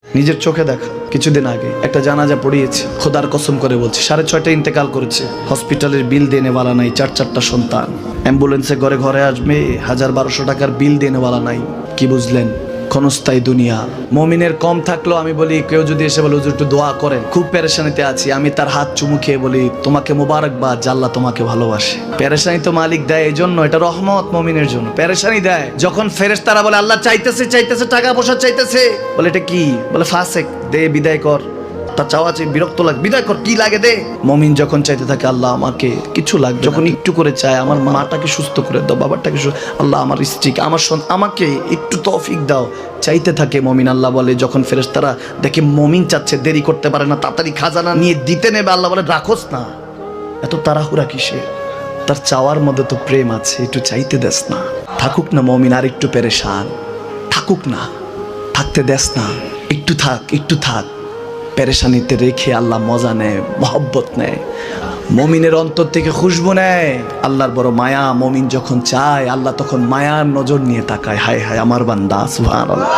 নিজের চোখে দেখা কিছুদিন আগে একটা জানাজা পড়িয়েছে, খোদার কসম করে বলছি 6:30 ইন্তেকাল করেছে। হসপিটালের বিল দেনেওয়ালা নাই, 4 সন্তান, অ্যাম্বুলেন্সে ঘরে ঘরে আসবে, 1000-1200 টাকার বিল দেনেওয়ালা নাই। কি বুঝলেন? ক্ষণস্থায়ী দুনিয়া। মুমিনের কম থাকলেও আমি বলি, কেউ যদি এসে বলে হুজুর একটু দোয়া করেন, খুব পেরেশানিতে আছি, আমি তার হাত চুমু খেয়ে বলি তোমাকে মোবারকবাদ, আল্লাহ তোমাকে ভালোবাসে। পেরেশানি তো মালিক দেয়, এই জন্য এটা রহমত মুমিনের জন্য। পেরেশানি দেয় যখন ফেরেশতারা বলে আল্লাহ চাইতেছে টাকা পয়সা চাইতেছে, বলে এটা কি? বলে ফাসেক, দে বিদায় কর। তার চাওয়া চেয়ে বিরক্ত লাগে, বিদায় কর, কি লাগে দে। মুমিন যখন চাইতে থাকে আল্লাহ আমাকে কিছু লাগবে, যখন একটু করে চায় আমার মাটাকে সুস্থ করে দাও, বাবাটাকে আল্লাহ আমার স্ত্রীকে, আমার আমাকে একটু তৌফিক দাও, চাইতে থাকে মুমিন। আল্লাহ বলে যখন ফেরেশতারা দেখে মুমিন চাচ্ছে, দেরি করতে পারে না, তাড়াতাড়ি খাজানা নিয়ে দিতে নেবে, আল্লাহ বলে রাখোস না, এত তাড়াহুড়া কিসের? তার চাওয়ার মধ্যে তো প্রেম আছে, একটু চাইতে দেস না। থাকুক না মুমিন আর একটু পেরেশান, থাকুক না, থাকতে দেস না, একটু থাক, একটু থাক। পেরেশানিতে রেখে আল্লাহ মজা নেয়, মহব্বত নেয়, মুমিনের অন্তর থেকে খুশবু নেয়। আল্লাহর বড় মায়া, মুমিন যখন চায় আল্লাহ তখন মায়ার নজর নিয়ে তাকায়, হায় হায় আমার বান্দা, সুবহানাল্লাহ।